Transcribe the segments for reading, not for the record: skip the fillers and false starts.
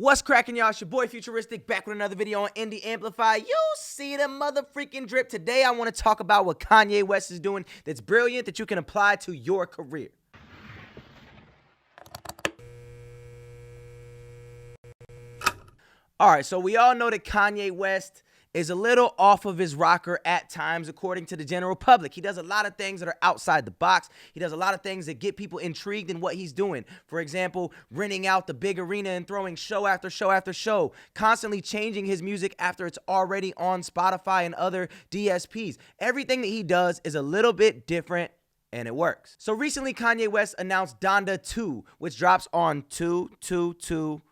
What's cracking, y'all? It's your boy Futuristic back with another video on IndieAmplify. You see the mother freaking drip. Today I want to talk about what Kanye West is doing that's brilliant that you can apply to your career. Alright, so we all know that Kanye West is a little off of his rocker at times, according to the general public. He does a lot of things that are outside the box. He does a lot of things that get people intrigued in what he's doing. For example, renting out the big arena and throwing show after show after show, constantly changing his music after it's already on Spotify and other DSPs. Everything that he does is a little bit different, and it works. So recently, Kanye West announced Donda 2, which drops on 2/2/2/2.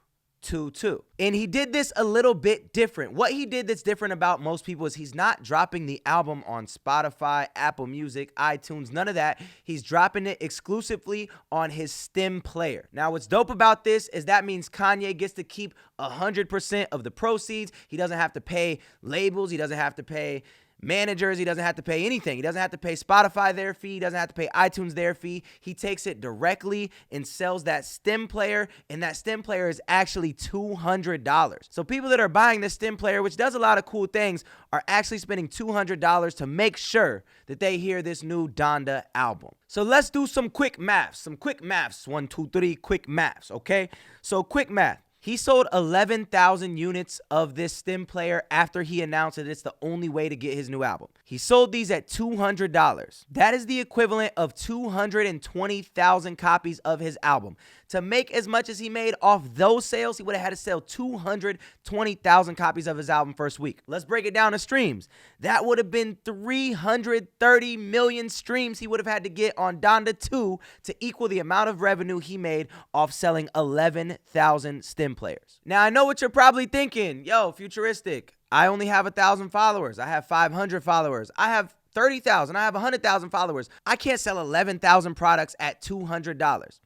And he did this a little bit different. What he did that's different about most people is he's not dropping the album on Spotify, Apple Music, iTunes, none of that. He's dropping it exclusively on his stem player. Now, what's dope about this is that means Kanye gets to keep 100% of the proceeds. He doesn't have to pay labels. He doesn't have to pay managers. He doesn't have to pay anything. He doesn't have to pay Spotify their fee. He doesn't have to pay iTunes their fee. He takes it directly and sells that stem player, and that stem player is actually $200. So people that are buying this stem player, which does a lot of cool things, are actually spending $200 to make sure that they hear this new Donda album. So let's do some quick maths. 1, 2, 3, quick maths, okay? So quick math. He sold 11,000 units of this stem player after he announced that it's the only way to get his new album. He sold these at $200. That is the equivalent of 220,000 copies of his album. To make as much as he made off those sales, he would have had to sell 220,000 copies of his album first week. Let's break it down to streams. That would have been 330 million streams he would have had to get on Donda 2 to equal the amount of revenue he made off selling 11,000 stem players. Now, I know what you're probably thinking. Yo, Futuristic, I only have 1,000 followers. I have 500 followers. I have 30,000. I have 100,000 followers. I can't sell 11,000 products at $200.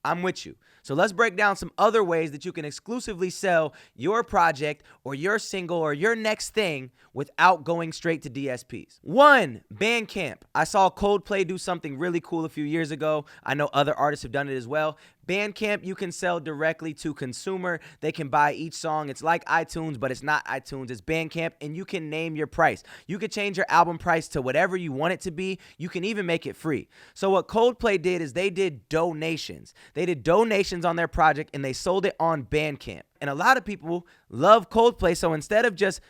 I'm with you. So let's break down some other ways that you can exclusively sell your project or your single or your next thing without going straight to DSPs. 1, Bandcamp. I saw Coldplay do something really cool a few years ago. I know other artists have done it as well. Bandcamp, you can sell directly to consumer. They can buy each song. It's like iTunes, but it's not iTunes. It's Bandcamp, and you can name your price. You could change your album price to whatever you want it to be. You can even make it free. So what Coldplay did is they did donations. They did donations on their project, and they sold it on Bandcamp. And a lot of people love Coldplay, so instead of just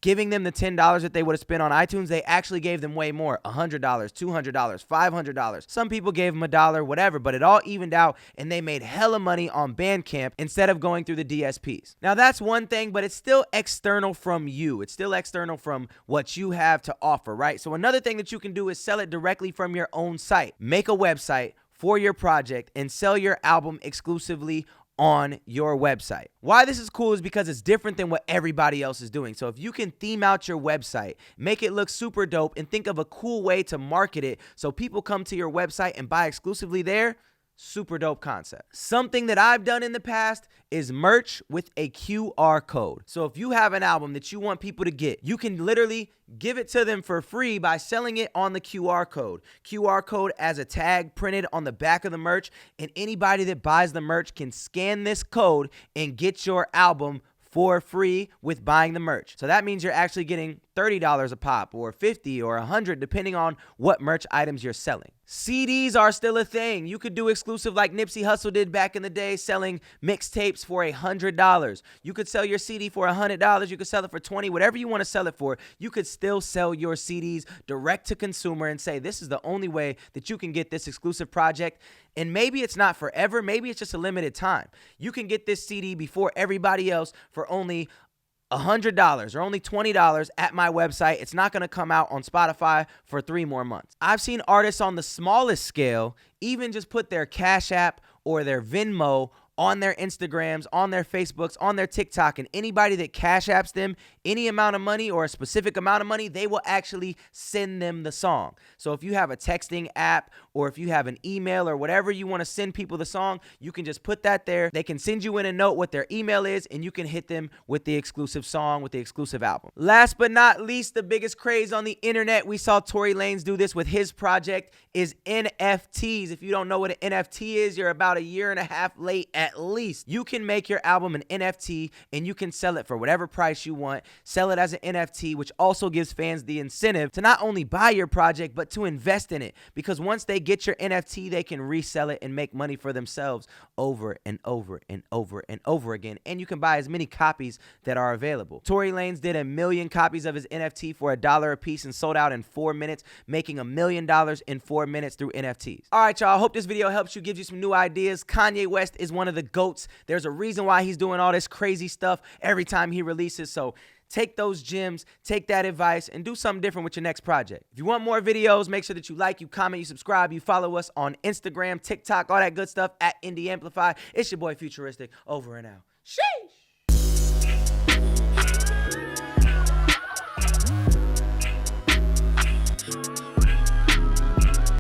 giving them the $10 that they would have spent on iTunes, they actually gave them way more, $100, $200, $500. Some people gave them $1, whatever, but it all evened out, and they made hella money on Bandcamp instead of going through the DSPs. Now, that's one thing, but it's still external from you. It's still external from what you have to offer, right? So another thing that you can do is sell it directly from your own site. Make a website for your project and sell your album exclusively on your website. Why this is cool is because it's different than what everybody else is doing. So if you can theme out your website, make it look super dope, and think of a cool way to market it so people come to your website and buy exclusively there, super dope concept. Something that I've done in the past is merch with a QR code. So if you have an album that you want people to get, you can literally give it to them for free by selling it on the QR code. QR code as a tag printed on the back of the merch, and anybody that buys the merch can scan this code and get your album for free with buying the merch. So that means you're actually getting $30 a pop or $50 or $100 depending on what merch items you're selling. CDs are still a thing. You could do exclusive like Nipsey Hussle did back in the day, selling mixtapes for $100. You could sell your CD for $100. You could sell it for $20, whatever you want to sell it for. You could still sell your CDs direct to consumer and say, this is the only way that you can get this exclusive project. And maybe it's not forever. Maybe it's just a limited time. You can get this CD before everybody else for only $100 or only $20 at my website. It's not going to come out on Spotify for 3 more months. I've seen artists on the smallest scale even just put their Cash App or their Venmo on their Instagrams, on their Facebooks, on their TikTok, and anybody that Cash Apps them any amount of money or a specific amount of money, they will actually send them the song. So if you have a texting app or if you have an email or whatever you want to send people the song, you can just put that there. They can send you in a note what their email is, and you can hit them with the exclusive song, with the exclusive album. Last but not least, the biggest craze on the internet, we saw Tory Lanez do this with his project, is NFTs. If you don't know what an NFT is, you're about a year and a half late at at least you can make your album an NFT and you can sell it for whatever price you want. Sell it as an NFT, which also gives fans the incentive to not only buy your project, but to invest in it. Because once they get your NFT, they can resell it and make money for themselves over and over and over and over again. And you can buy as many copies that are available. Tory Lanez did 1 million copies of his NFT for $1 a piece and sold out in 4 minutes, making $1 million in 4 minutes through NFTs. All right, y'all. I hope this video helps you, gives you some new ideas. Kanye West is one of the GOATs. There's a reason why he's doing all this crazy stuff every time he releases. So take those gems, take that advice, and do something different with your next project. If you want more videos, make sure that you like, you comment, you subscribe, you follow us on Instagram, TikTok, all that good stuff at IndieAmplify. It's your boy Futuristic, over and out.